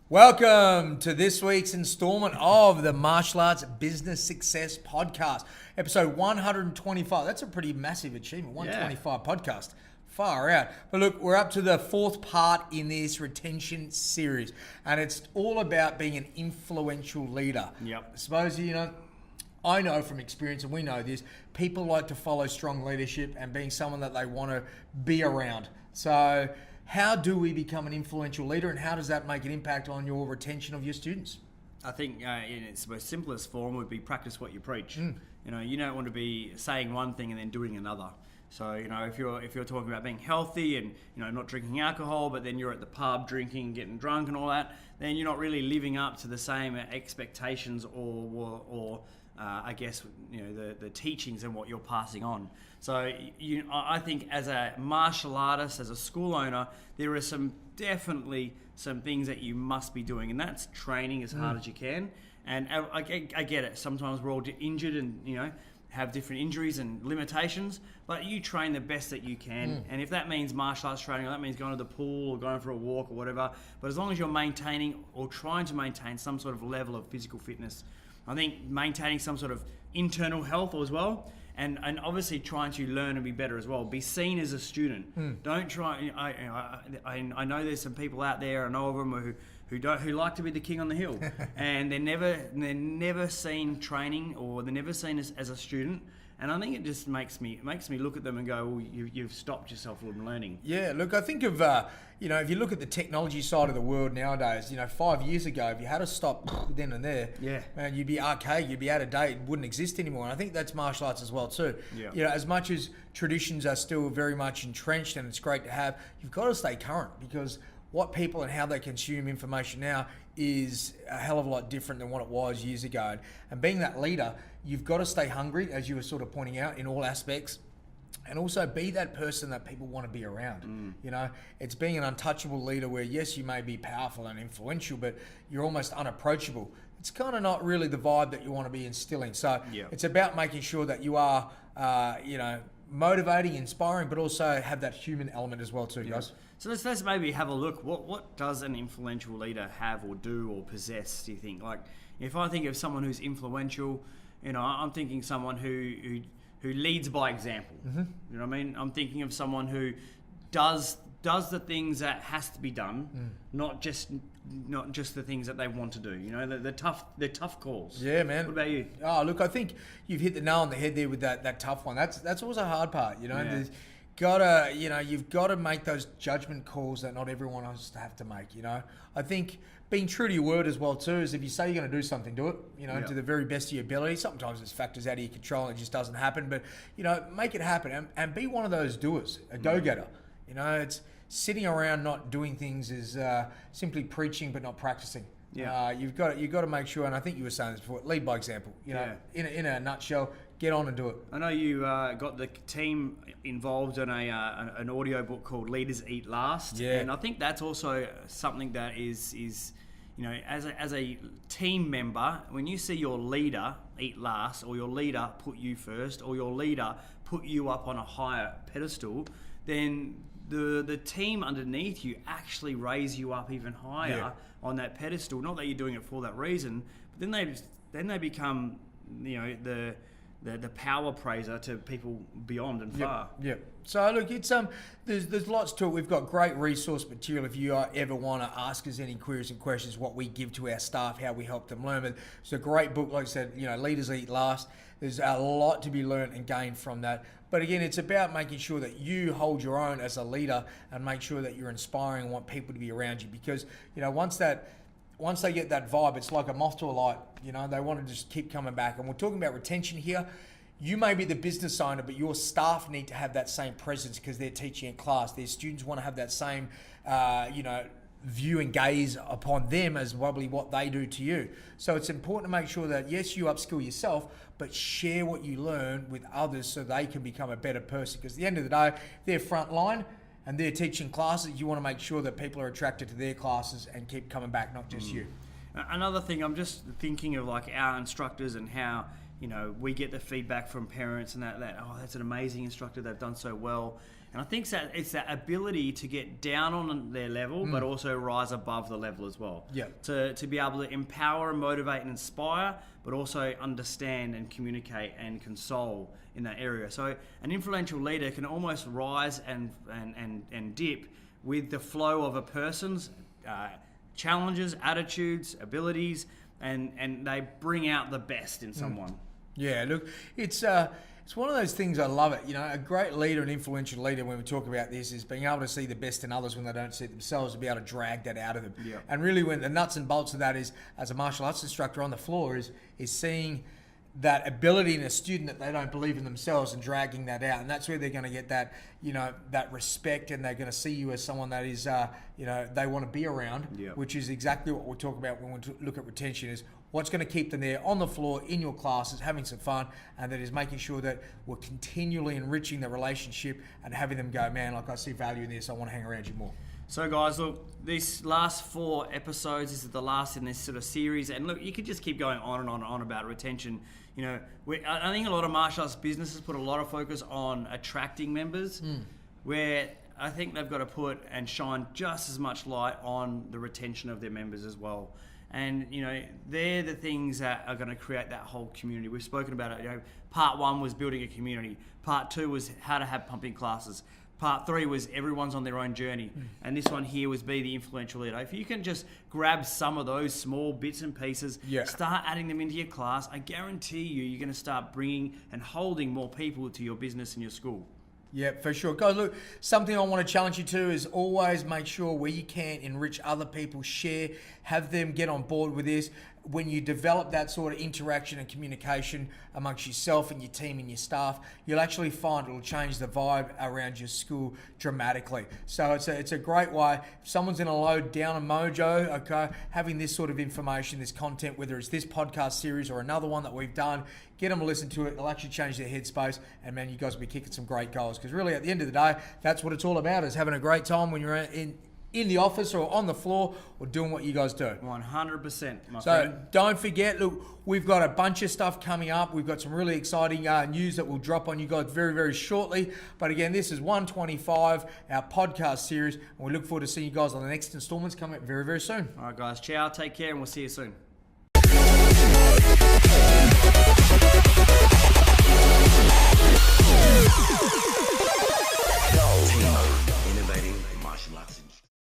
Welcome to this week's installment of the Martial Arts Business Success Podcast, episode 125. That's a pretty massive achievement, 125 podcast. Far out. But look, we're up to the fourth part in this retention series, and it's all about being an influential leader. Yep. I suppose, I know from experience, and we know this, people like to follow strong leadership and being someone that they want to be around. So how do we become an influential leader, and how does that make an impact on your retention of your students? I think in its most simplest form would be practice what you preach. You don't want to be saying one thing and then doing another. So, if you're talking about being healthy and, not drinking alcohol, but then you're at the pub drinking, getting drunk and all that, then you're not really living up to the same expectations or I guess, the teachings and what you're passing on. So I think as a martial artist, as a school owner, there are definitely some things that you must be doing, and that's training as hard as you can. And I get it. Sometimes we're all injured and, have different injuries and limitations, but you train the best that you can. And if that means martial arts training, or that means going to the pool or going for a walk or whatever, but as long as you're maintaining or trying to maintain some sort of level of physical fitness, I think maintaining some sort of internal health as well, and obviously trying to learn and be better as well. Be seen as a student. Don't try. I know there's some people out there. I know of them who like to be the king on the hill, and they're never seen training, or they're never seen as a student. And I think it just makes me look at them and go, well, you've stopped yourself from learning. Yeah, look, I think of, if you look at the technology side of the world nowadays, 5 years ago, if you had to stop then and there, man, you'd be archaic, you'd be out of date, it wouldn't exist anymore. And I think that's martial arts as well too. Yeah. As much as traditions are still very much entrenched and it's great to have, you've got to stay current, because what people and how they consume information now is a hell of a lot different than what it was years ago. And being that leader, you've got to stay hungry, as you were sort of pointing out, in all aspects, and also be that person that people want to be around. It's being an untouchable leader where, yes, you may be powerful and influential, but you're almost unapproachable. It's kind of not really the vibe that you want to be instilling. So It's about making sure that you are, motivating, inspiring, but also have that human element as well too, guys. So let's maybe have a look. What does an influential leader have or do or possess, do you think? Like, if I think of someone who's influential, I'm thinking someone who leads by example. You know what I mean? I'm thinking of someone who does the things that has to be done, not just the things that they want to do. The tough calls. Yeah, man. What about you? Oh, look, I think you've hit the nail on the head there with that tough one. That's always a hard part. There's you've got to make those judgment calls that not everyone has to have to make. I think being true to your word as well too is, if you say you're going to do something, do it. To the very best of your ability. Sometimes there's factors out of your control and it just doesn't happen, but make it happen and be one of those doers, a go-getter. It's sitting around not doing things is simply preaching but not practicing. You've got to make sure, and I think you were saying this before, lead by example. In a nutshell, get on and do it. I know you got the team involved in an audio book called Leaders Eat Last, and I think that's also something that is as a team member, when you see your leader eat last, or your leader put you first, or your leader put you up on a higher pedestal, then the team underneath you actually raise you up even higher on that pedestal. Not that you're doing it for that reason, but then they become the power praiser to people beyond and far. Yep. So look, it's there's lots to it. We've got great resource material if you ever want to ask us any queries and questions, what we give to our staff, how we help them learn. But it's a great book, like I said, Leaders Eat Last. There's a lot to be learned and gained from that. But again, it's about making sure that you hold your own as a leader and make sure that you're inspiring and want people to be around you, because once they get that vibe, it's like a moth to a light. They want to just keep coming back. And we're talking about retention here. You may be the business owner, but your staff need to have that same presence because they're teaching in class. Their students want to have that same, view and gaze upon them as probably what they do to you. So it's important to make sure that, yes, you upskill yourself, but share what you learn with others so they can become a better person. Because at the end of the day, they're front line and they're teaching classes. You want to make sure that people are attracted to their classes and keep coming back, not just you. Another thing, I'm just thinking of like our instructors and how we get the feedback from parents and that that's an amazing instructor, they've done so well. And I think that it's that ability to get down on their level, but also rise above the level as well. Yeah. To be able to empower, motivate, and inspire, but also understand and communicate and console in that area. So an influential leader can almost rise and dip with the flow of a person's challenges, attitudes, abilities, and they bring out the best in someone. Yeah, look, it's one of those things, I love it. A great leader, an influential leader, when we talk about this, is being able to see the best in others when they don't see it themselves, and be able to drag that out of them. Yeah. And really, when the nuts and bolts of that is, as a martial arts instructor on the floor, is seeing that ability in a student that they don't believe in themselves and dragging that out. And that's where they're going to get that, that respect, and they're going to see you as someone that is, they want to be around, which is exactly what we'll talk about when we look at retention, is what's going to keep them there on the floor in your classes, having some fun, and that is making sure that we're continually enriching the relationship and having them go, man, like I see value in this, I want to hang around you more. So guys, look, these last 4 episodes, this is the last in this sort of series, and look, you could just keep going on and on and on about retention. I think a lot of martial arts businesses put a lot of focus on attracting members, where I think they've got to put and shine just as much light on the retention of their members as well. And, they're the things that are going to create that whole community. We've spoken about it. Part 1 was building a community. Part 2 was how to have pumping classes. Part 3 was everyone's on their own journey. And this one here was be the influential leader. If you can just grab some of those small bits and pieces, start adding them into your class, I guarantee you're going to start bringing and holding more people to your business and your school. Yeah, for sure. Guys, look, something I want to challenge you to is always make sure where you can enrich other people, share, have them get on board with this. When you develop that sort of interaction and communication amongst yourself and your team and your staff, you'll actually find it'll change the vibe around your school dramatically. So it's a great way. If someone's in a low down a mojo, okay, having this sort of information, this content, whether it's this podcast series or another one that we've done, get them to listen to it. It'll actually change their headspace. And man, you guys will be kicking some great goals, because really at the end of the day, that's what it's all about, is having a great time when you're in the office or on the floor or doing what you guys do. 100%, my so friend. Don't forget, look, we've got a bunch of stuff coming up. We've got some really exciting news that will drop on you guys very, very shortly. But again, this is 125, our podcast series, and we look forward to seeing you guys on the next installments coming up very, very soon. All right, guys. Ciao. Take care, and we'll see you soon. TIMA, innovating martial arts.